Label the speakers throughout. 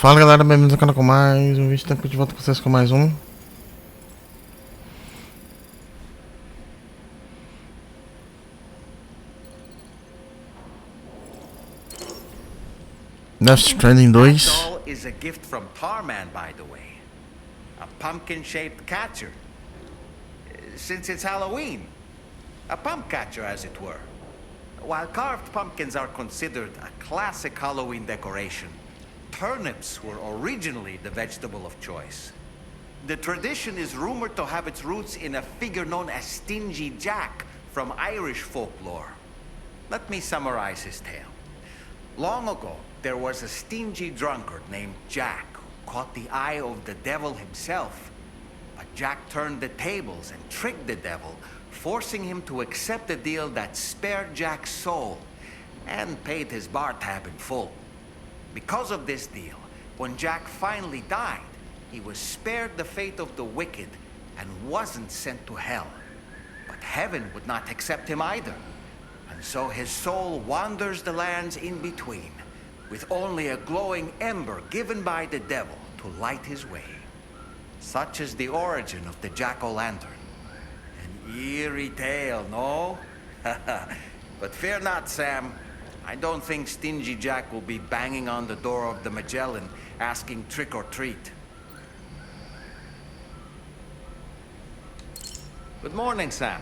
Speaker 1: Fala galera, bem-vindos ao canal com mais um vídeo. Tempo de volta com vocês com mais um. Stranding 2.
Speaker 2: Doll is a gift from Tarman, by the way. A pumpkin-shaped catcher. Since it's Halloween. A pump catcher, as it were. While carved pumpkins are considered a classic Halloween decoration, turnips were originally the vegetable of choice. The tradition is rumored to have its roots in a figure known as Stingy Jack from Irish folklore. Let me summarize his tale. Long ago, there was a stingy drunkard named Jack who caught the eye of the devil himself. But Jack turned the tables and tricked the devil, forcing him to accept a deal that spared Jack's soul and paid his bar tab in full. Because of this deal, when Jack finally died, he was spared the fate of the wicked and wasn't sent to hell. But heaven would not accept him either. And so his soul wanders the lands in between, with only a glowing ember given by the devil to light his way. Such is the origin of the jack-o'-lantern. An eerie tale, no? But fear not, Sam. I don't think Stingy Jack will be banging on the door of the Magellan, asking trick or treat. Good morning, Sam.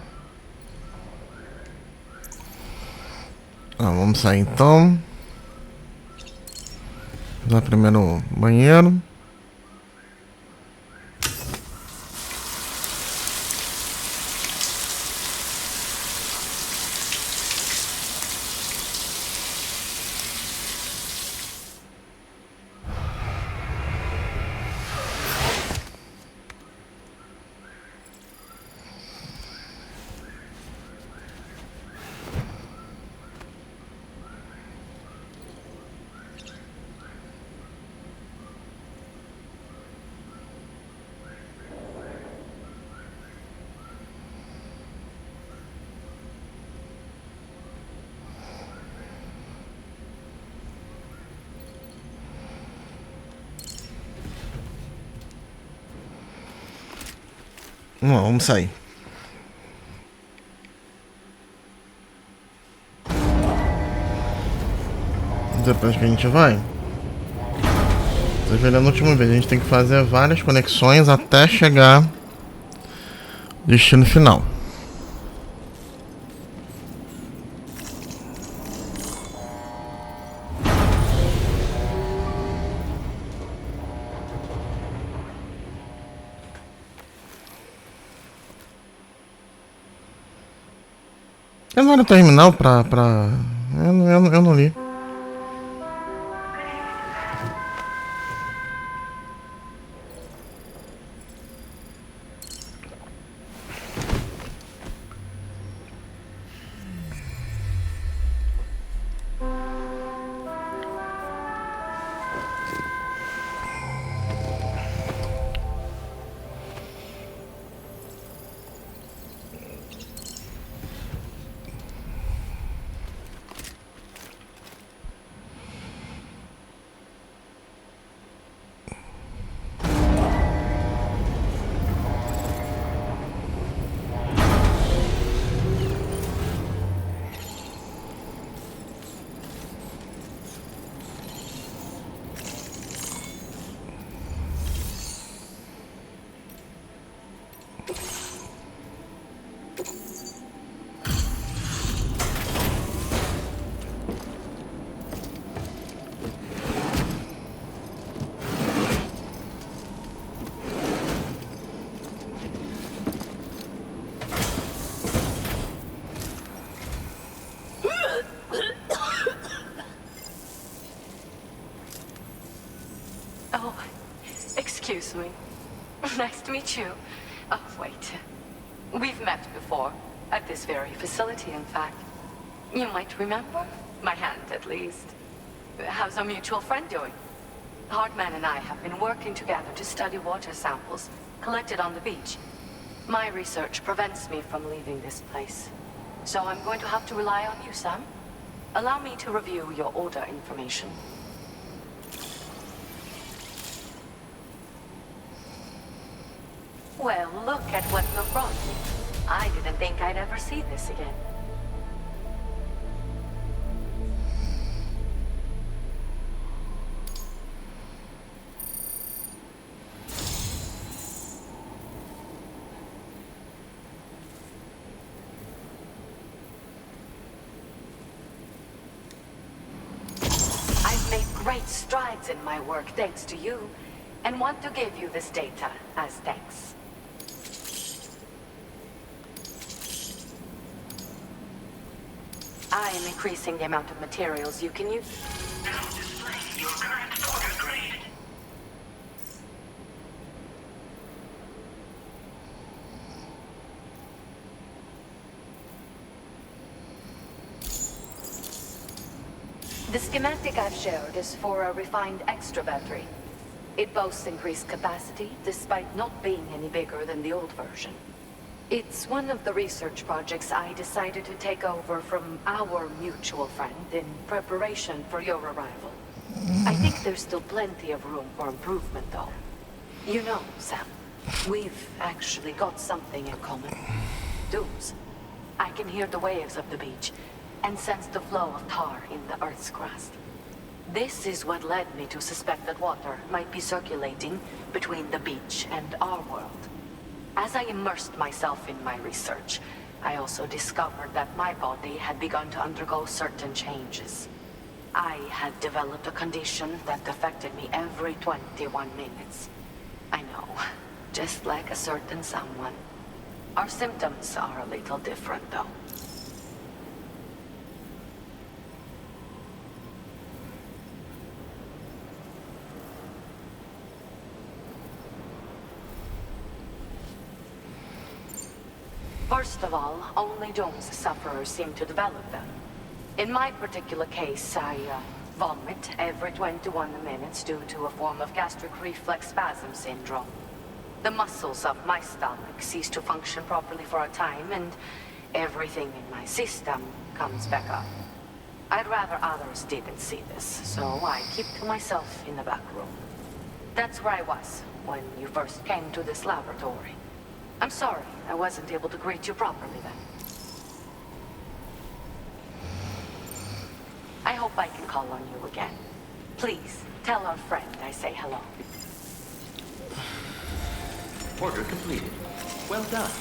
Speaker 1: Vamos sair então. Vamos lá primeiro no banheiro. Vamos sair. Depois que a gente vai, vocês viram na última vez, a gente tem que fazer várias conexões até chegar no destino final. Eu não era terminal pra... Eu não li.
Speaker 3: Oh, excuse me. Nice to meet you. Oh, wait. We've met before. At this very facility, in fact. You might remember? My hand, at least. How's our mutual friend doing? Hartman and I have been working together to study water samples collected on the beach. My research prevents me from leaving this place. So I'm going to have to rely on you, Sam. Allow me to review your order information. think I'd ever see this again. I've made great strides in my work thanks to you, and want to give you this data as thanks. I am increasing the amount of materials you can use.
Speaker 4: Now displaying your current order grade.
Speaker 3: The schematic I've shared is for a refined extra battery. It boasts increased capacity, despite not being any bigger than the old version. It's one of the research projects I decided to take over from our mutual friend in preparation for your arrival. I think there's still plenty of room for improvement, though. You know, Sam, we've actually got something in common. Dunes. I can hear the waves of the beach and sense the flow of tar in the Earth's crust. This is what led me to suspect that water might be circulating between the beach and our world. As I immersed myself in my research, I also discovered that my body had begun to undergo certain changes. I had developed a condition that affected me every 21 minutes. I know, just like a certain someone. Our symptoms are a little different, though. First of all, only Dome's sufferers seem to develop them. In my particular case, I vomit every 21 minutes due to a form of gastric reflex spasm syndrome. The muscles of my stomach cease to function properly for a time, and everything in my system comes back up. I'd rather others didn't see this, so I keep to myself in the back room. That's where I was when you first came to this laboratory. I'm sorry I wasn't able to greet you properly then. I hope I can call on you again. Please, tell our friend I say hello.
Speaker 4: Order completed. Well done.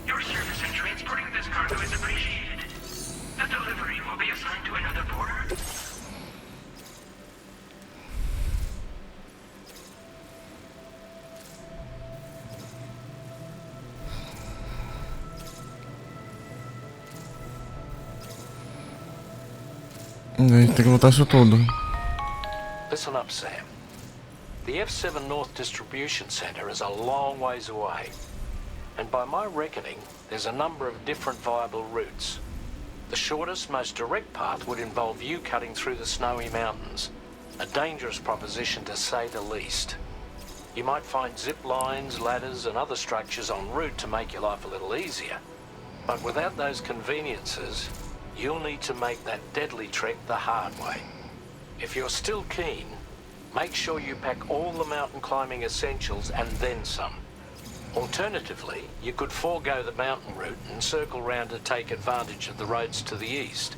Speaker 4: Your service in transporting this cargo is appreciated. The delivery will be assigned to another porter.
Speaker 1: A gente tem que botar isso tudo.
Speaker 5: Listen up, Sam. The F7 North Distribution Center is a long ways away. And by my reckoning, there's a number of different viable routes. The shortest, most direct path would involve you cutting through the snowy mountains. A dangerous proposition to say the least. You might find zip lines, ladders and other structures en route to make your life a little easier. But without those conveniences, you'll need to make that deadly trek the hard way. If you're still keen, make sure you pack all the mountain climbing essentials and then some. Alternatively, you could forego the mountain route and circle round to take advantage of the roads to the east.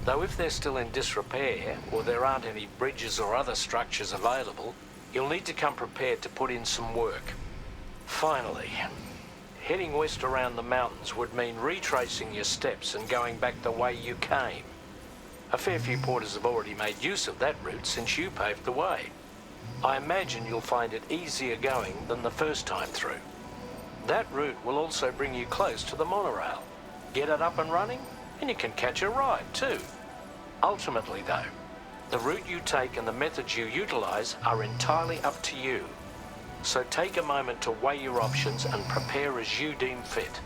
Speaker 5: Though if they're still in disrepair, or there aren't any bridges or other structures available, you'll need to come prepared to put in some work. Finally, heading west around the mountains would mean retracing your steps and going back the way you came. A fair few porters have already made use of that route since you paved the way. I imagine you'll find it easier going than the first time through. That route will also bring you close to the monorail. Get it up and running, and you can catch a ride too. Ultimately though, the route you take and the methods you utilize are entirely up to you. So take a moment to weigh your options and prepare as you deem fit.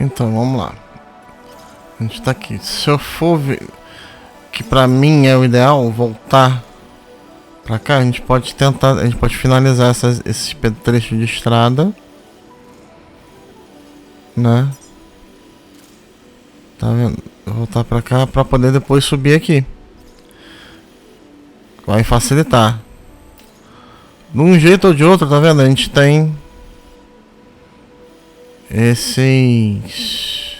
Speaker 1: Então, vamos lá. A gente tá aqui. Se eu for ver, que pra mim é o ideal, voltar pra cá, a gente pode tentar, a gente pode finalizar esse trecho de estrada, né? Tá vendo? Vou voltar pra cá pra poder depois subir aqui. Vai facilitar. De um jeito ou de outro, tá vendo? A gente tem esses...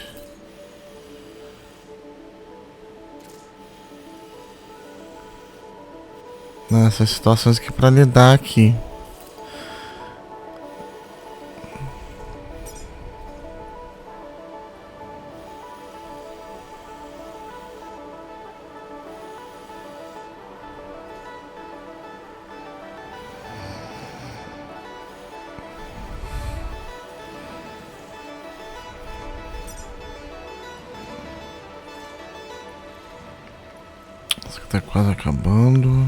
Speaker 1: Nessas situações aqui pra lidar aqui. Isso aqui tá quase acabando.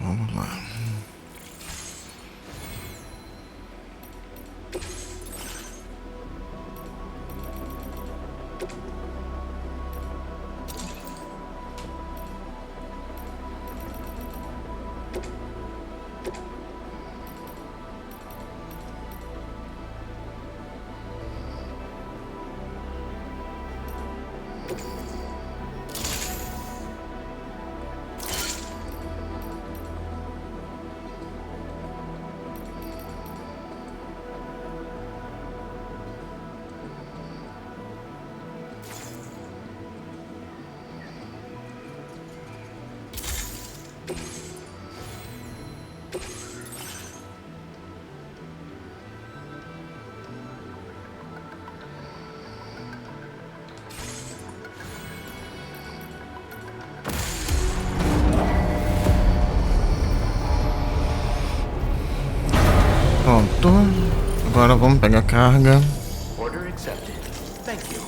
Speaker 1: Vamos lá. Pronto. Agora vamos pegar a carga.
Speaker 5: Order accepted. Thank you.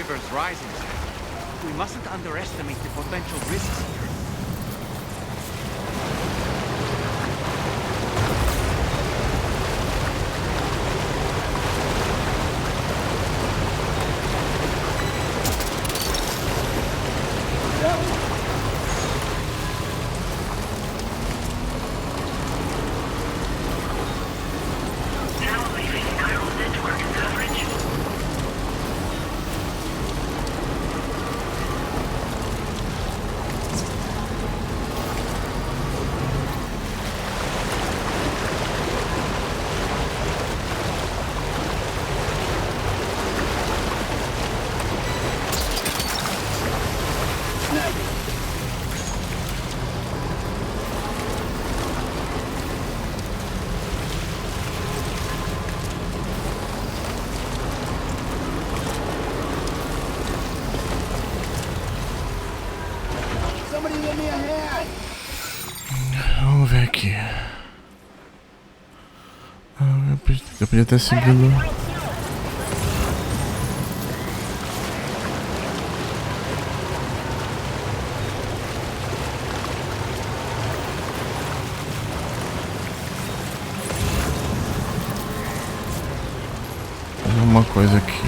Speaker 2: river's rising, sir. We mustn't underestimate the potential risks here.
Speaker 4: Now leaving neural network coverage.
Speaker 1: Vamos ver aqui. Eu podia ter seguido. Uma coisa aqui.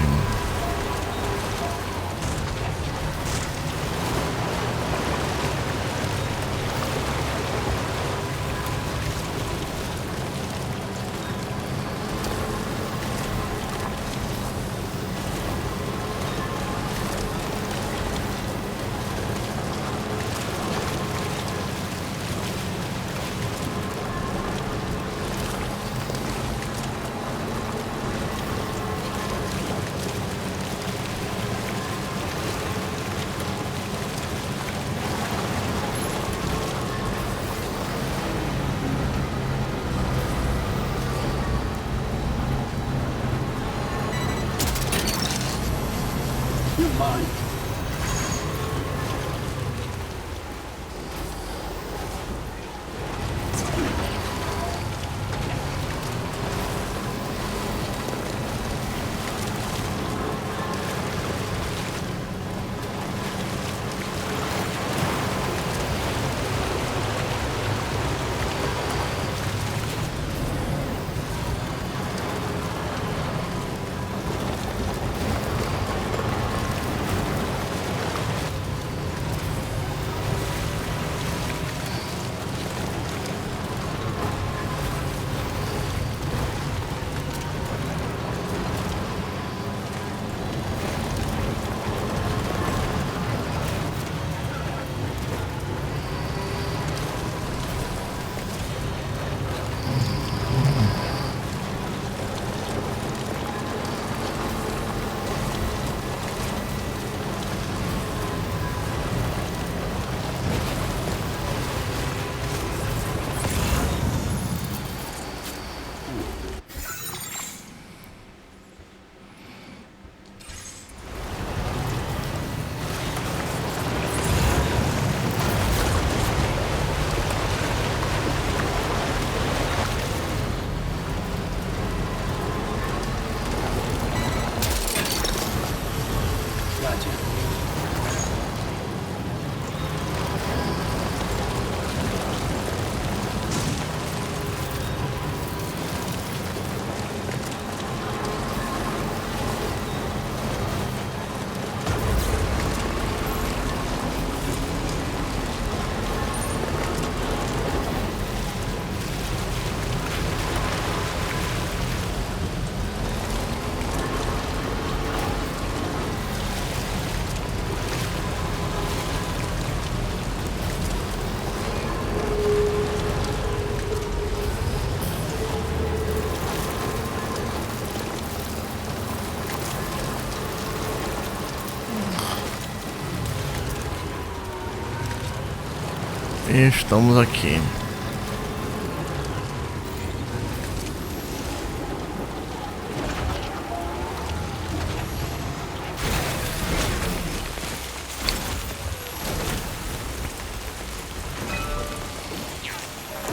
Speaker 1: E estamos aqui.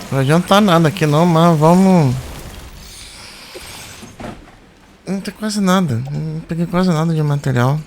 Speaker 1: Não vai adiantar nada aqui não, mas vamos... Não tem quase nada. Não peguei quase nada de material.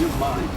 Speaker 6: You're mine.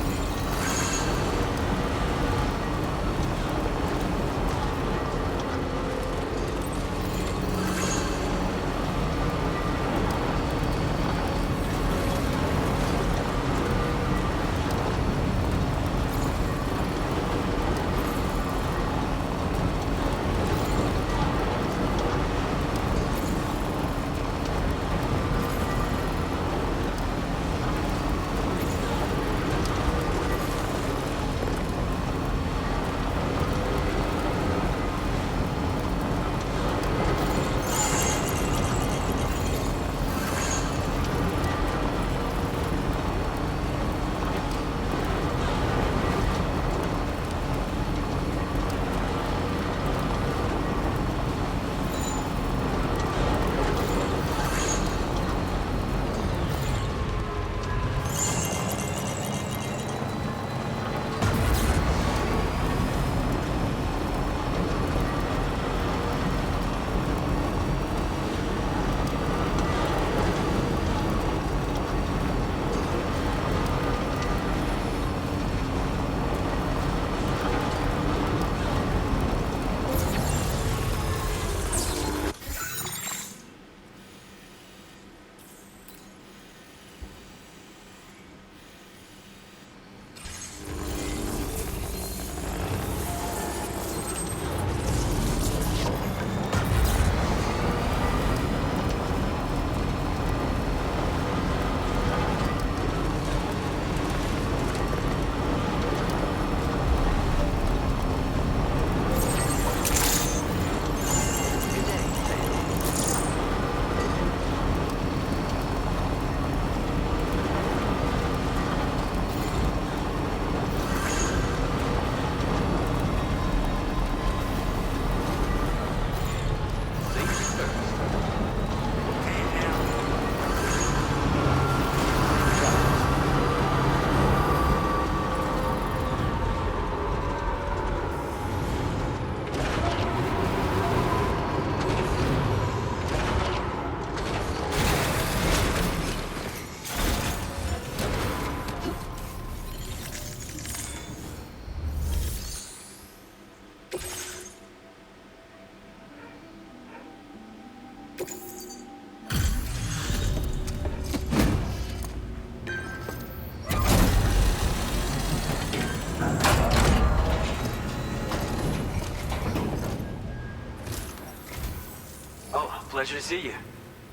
Speaker 6: Pleasure to see you.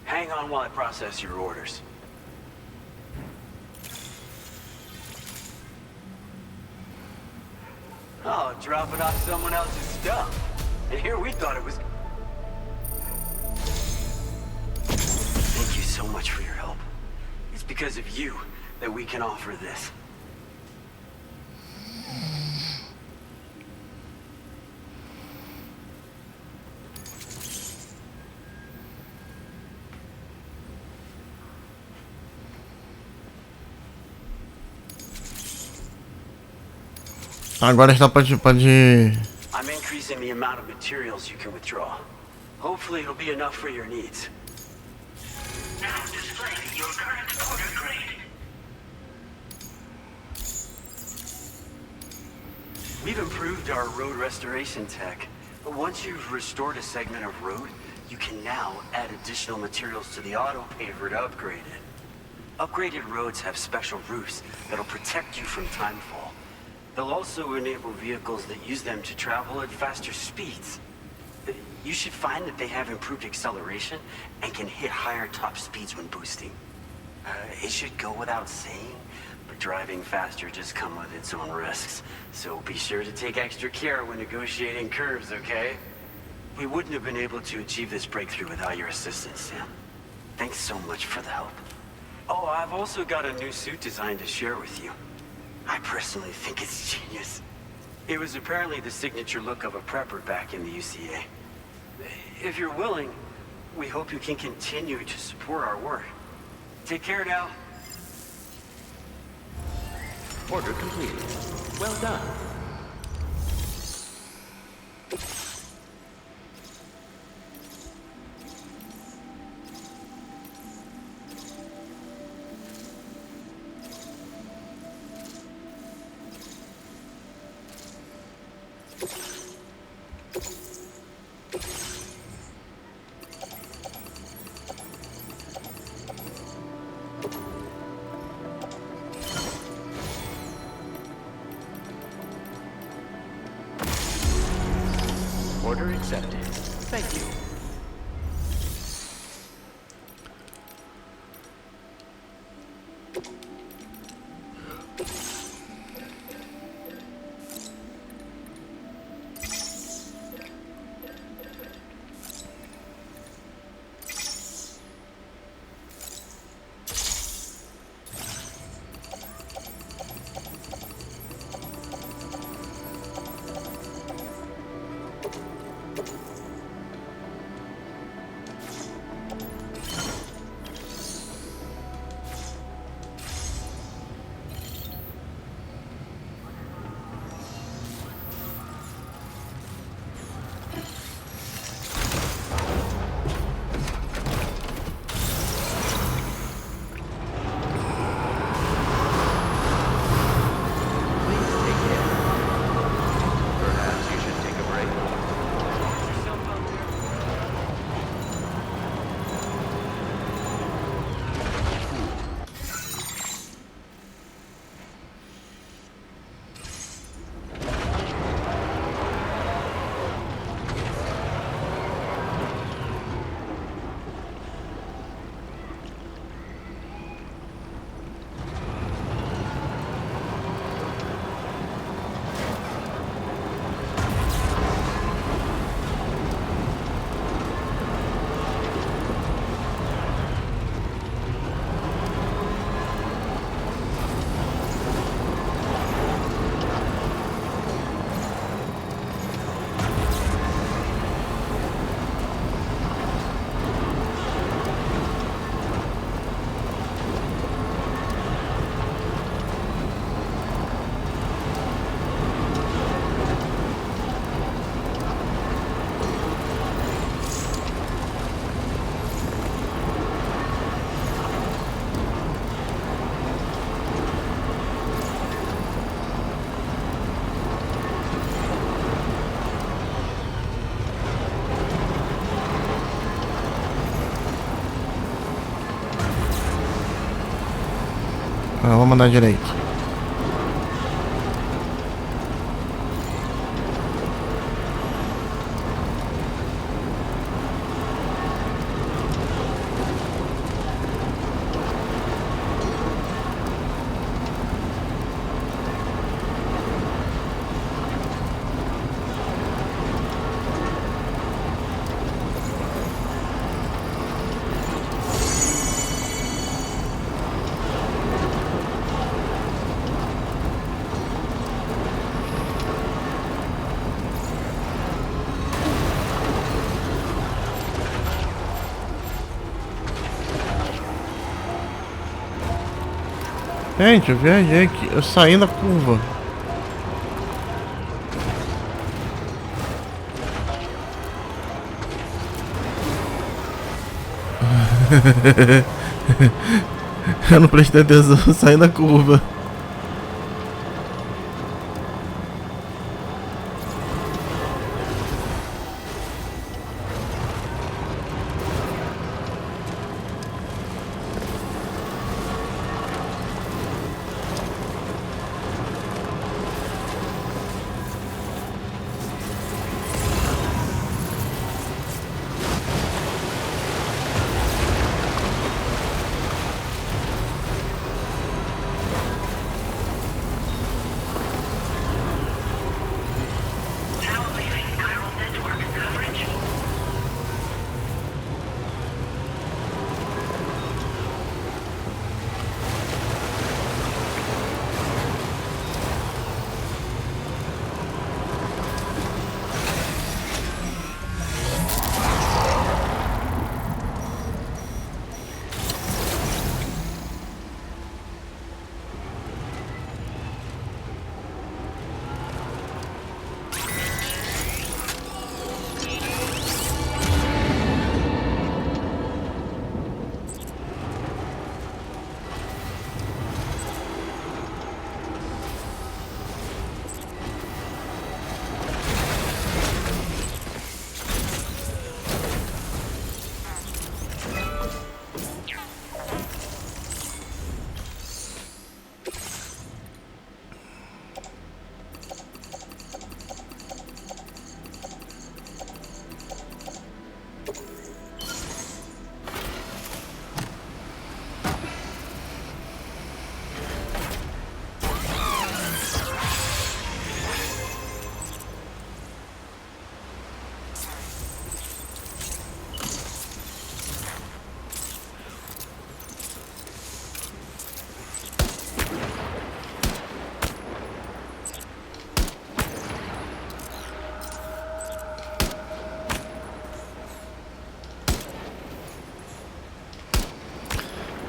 Speaker 6: Hang on while I process your orders. Oh, dropping off someone else's stuff. And here we thought it was... Thank you so much for your help. It's because of you that we can offer this.
Speaker 1: Agora está pode.
Speaker 6: I'm increasing the amount of materials you can withdraw. Hopefully it'll be enough for your needs.
Speaker 4: Now display your current order grade.
Speaker 6: We've improved our road restoration tech, but once you've restored a segment of road, you can now add additional materials to the auto paver to upgrade it. Upgraded roads have special roofs that'll protect you from timefall. They'll also enable vehicles that use them to travel at faster speeds. You should find that they have improved acceleration and can hit higher top speeds when boosting. It should go without saying, but driving faster does come with its own risks. So be sure to take extra care when negotiating curves, okay? We wouldn't have been able to achieve this breakthrough without your assistance, Sam. Thanks so much for the help. Oh, I've also got a new suit design to share with you. I personally think it's genius. It was apparently the signature look of a prepper back in the UCA. If you're willing, we hope you can continue to support our work. Take care now.
Speaker 7: Order completed. Well done. Order accepted. Thank you.
Speaker 1: Vou mandar direito. Gente, eu viajei aqui, eu saí da curva. Eu não prestei atenção, eu saí da curva.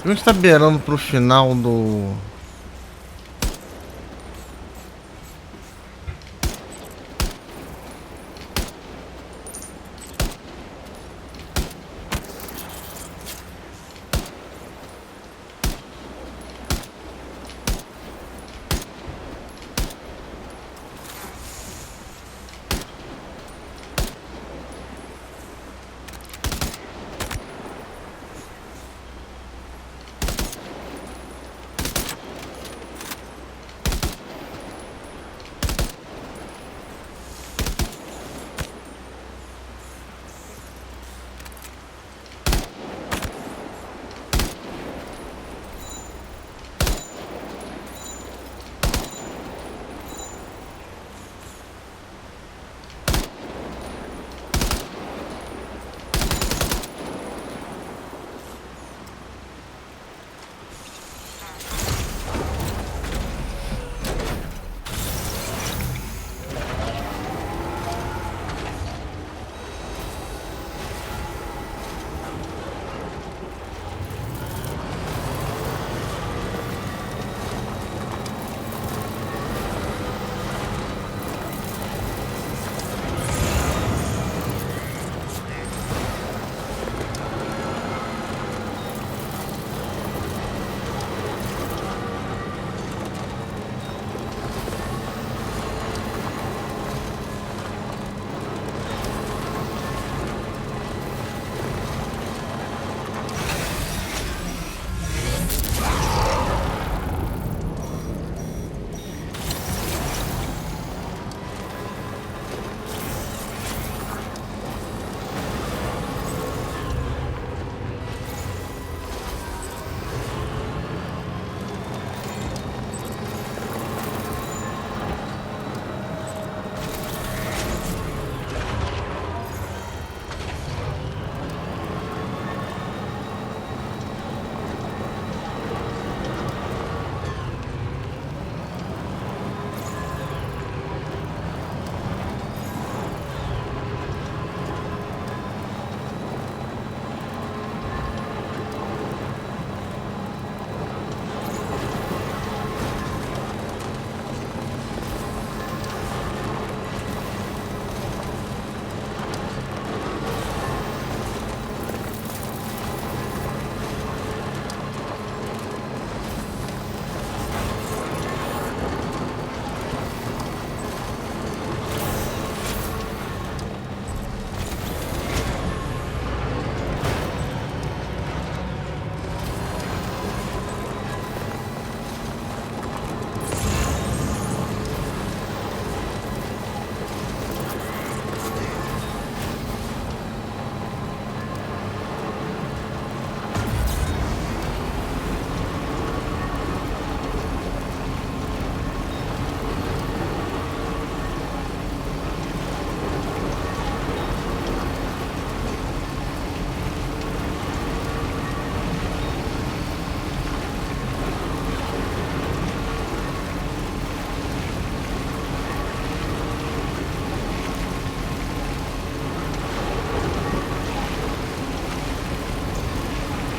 Speaker 1: A gente tá beirando pro final do...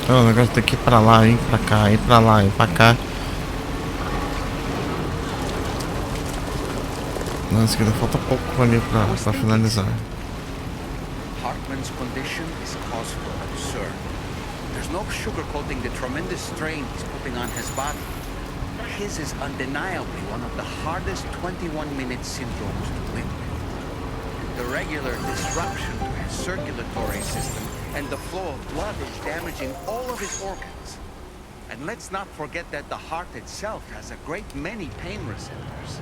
Speaker 1: O negócio tem que ir pra lá, ir pra cá, ir pra lá, ir pra cá. Nossa, que ainda falta pouco ali pra finalizar.
Speaker 2: Hartman's condition is cause for concern. There's no sugarcoating the tremendous strain he's putting on his body. His is undeniably one of the hardest 21-minute syndromes to live with. The regular disruption to his circulatory system and the flow of blood is damaging all of his organs. And let's not forget that the heart itself has a great many pain receptors.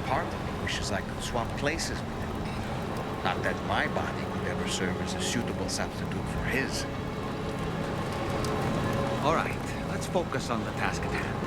Speaker 2: Part of me wishes I could swap places with him. Not that my body could ever serve as a suitable substitute for his. All right, let's focus on the task at hand.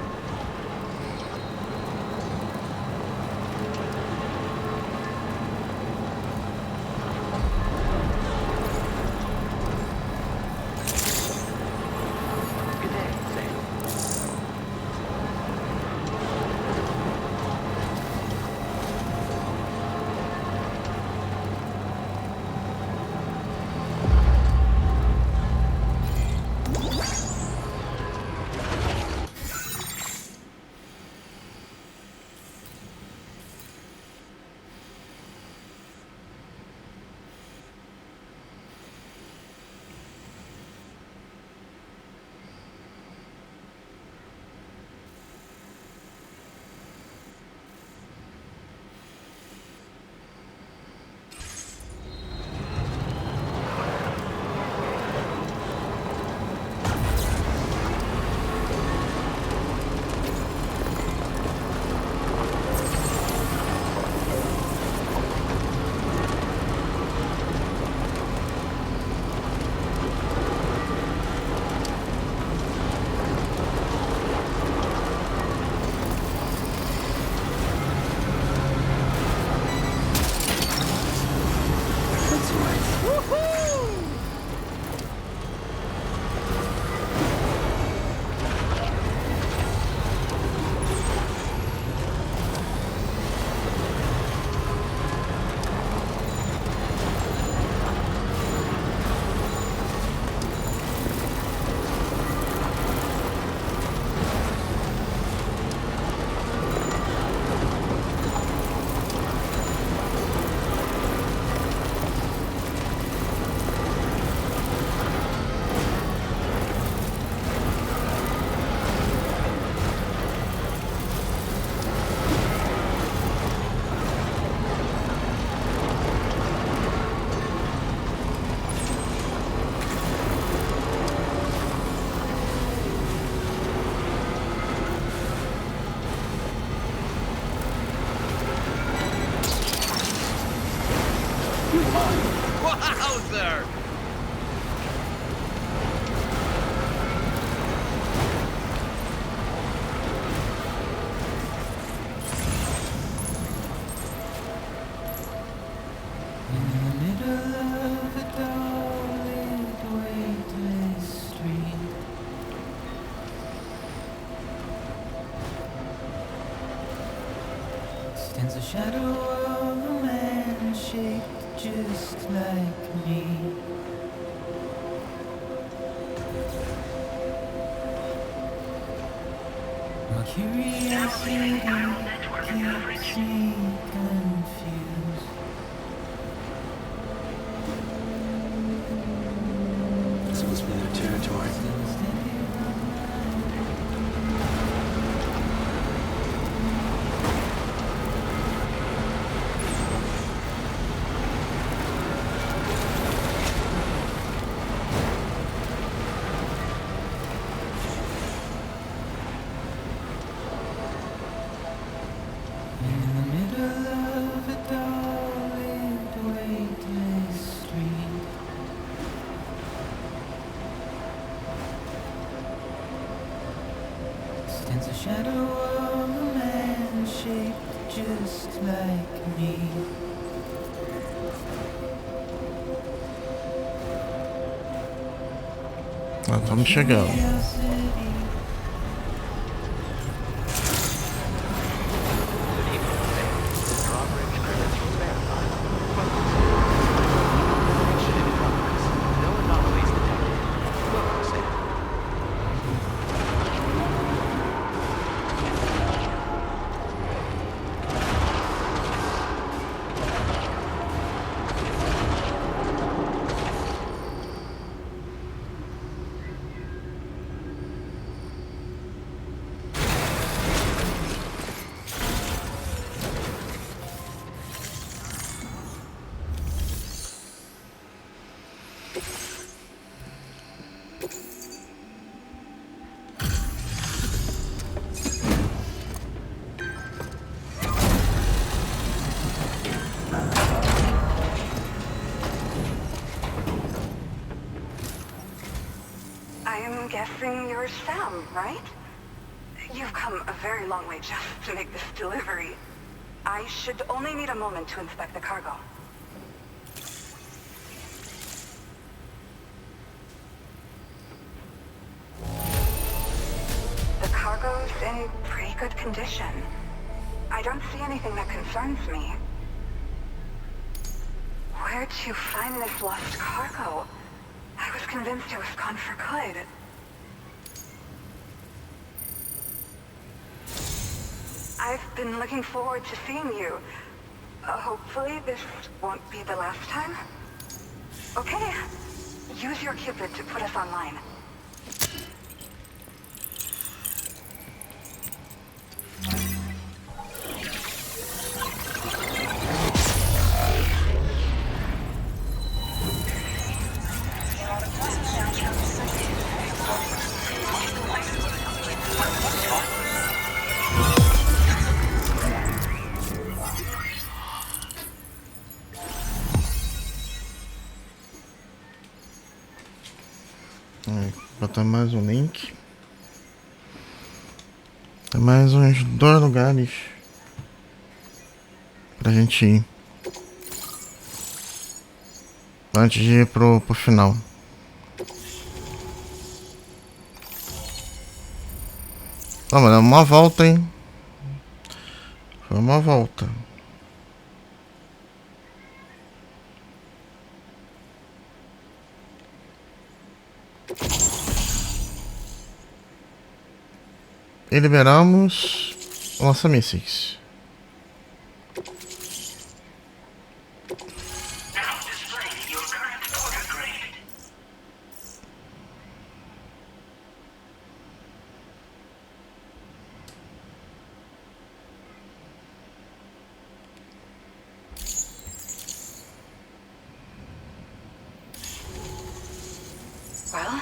Speaker 2: there!
Speaker 8: Stands a shadow of a man shaped just like me. My curiosity keeps me confused.
Speaker 6: This must be their territory. Stands a shadow of a man shaped just like me.
Speaker 1: Ah, estamos chegando.
Speaker 3: I'm guessing you're Sam, right? You've come a very long way just to make this delivery. I should only need a moment to inspect the cargo. The cargo's in pretty good condition. I don't see anything that concerns me. Where'd you find this lost cargo? I was convinced it was gone for good. I've been looking forward to seeing you. Hopefully this won't be the last time. Okay, use your Cupid to put us online.
Speaker 1: Botar mais um link. Tem mais uns 2 lugares pra gente ir antes de ir pro final. Vamos dar uma volta, hein? Foi uma volta. E liberamos lança-mísseis.
Speaker 3: Well,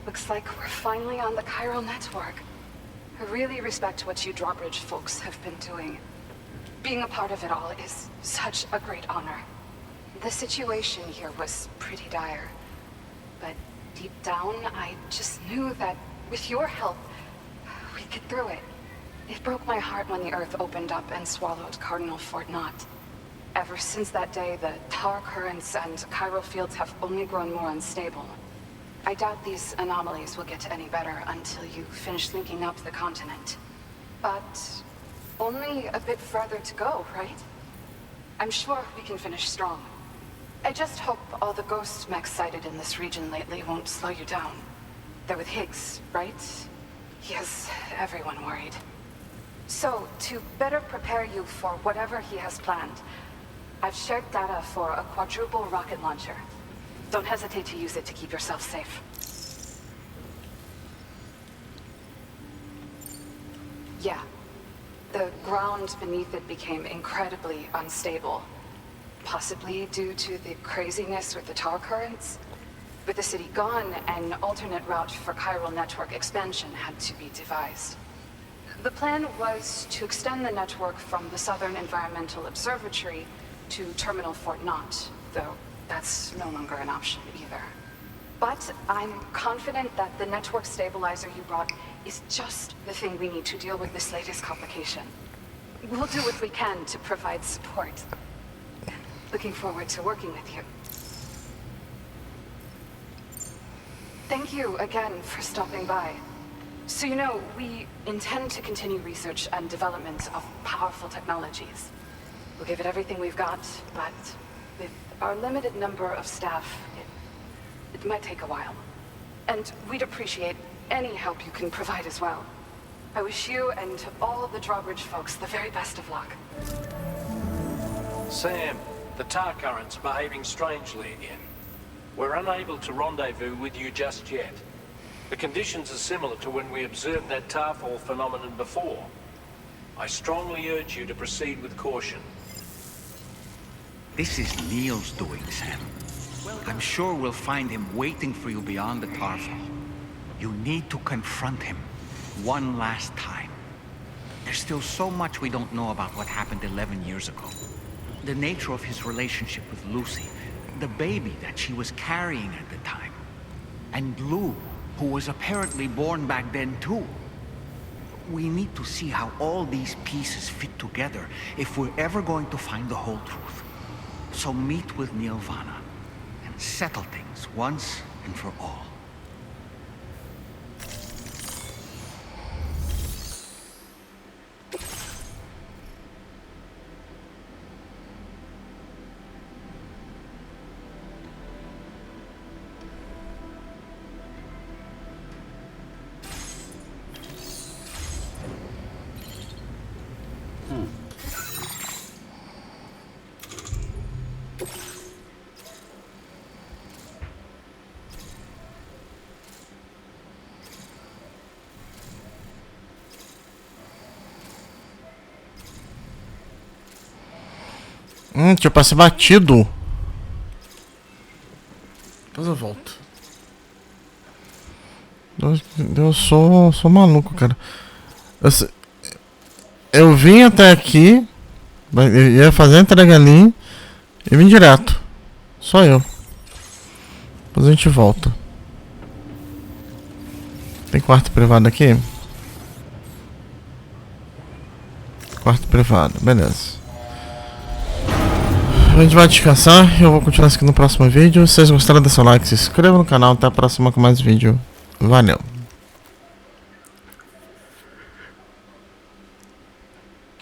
Speaker 3: looks like we're finally on the chiral network. I really respect what you drawbridge folks have been doing. Being a part of it all is such a great honor. The situation here was pretty dire. But deep down, I just knew that with your help, we'd get through it. It broke my heart when the Earth opened up and swallowed Cardinal Fort Knott. Ever since that day, the tar currents and chiral fields have only grown more unstable. I doubt these anomalies will get any better until you finish linking up the continent. But only a bit further to go, right? I'm sure we can finish strong. I just hope all the ghost mechs sighted in this region lately won't slow you down. They're with Higgs, right? He has everyone worried. So, to better prepare you for whatever he has planned, I've shared data for a quadruple rocket launcher. Don't hesitate to use it to keep yourself safe. Yeah. The ground beneath it became incredibly unstable. Possibly due to the craziness with the tar currents. With the city gone, an alternate route for chiral network expansion had to be devised. The plan was to extend the network from the Southern Environmental Observatory to Terminal Fort Knott, though that's no longer an option either. But I'm confident that the network stabilizer you brought is just the thing we need to deal with this latest complication. We'll do what we can to provide support. Looking forward to working with you. Thank you again for stopping by. So you know, we intend to continue research and development of powerful technologies. We'll give it everything we've got, but with our limited number of staff, it might take a while. And we'd appreciate any help you can provide as well. I wish you and all the Drawbridge folks the very best of luck.
Speaker 5: Sam, the tar current's behaving strangely again. We're unable to rendezvous with you just yet. The conditions are similar to when we observed that tarfall phenomenon before. I strongly urge you to proceed with caution.
Speaker 2: This is Neil's doing, Sam. I'm sure we'll find him waiting for you beyond the tarfall. You need to confront him one last time. There's still so much we don't know about what happened 11 years ago. The nature of his relationship with Lucy, the baby that she was carrying at the time, and Lou, who was apparently born back then too. We need to see how all these pieces fit together if we're ever going to find the whole truth. So meet with Neil Vanna and settle things once and for all.
Speaker 1: Deixa eu passar batido. Depois eu volto. Eu sou maluco, cara. Eu vim até aqui, eu ia fazer a entrega ali e vim direto. Só eu. Depois a gente volta. Tem quarto privado aqui? Quarto privado, beleza. A gente vai descansar e eu vou continuar isso aqui no próximo vídeo. Se vocês gostaram, deixa o like, se inscreva no canal. Até a próxima com mais vídeo. Valeu!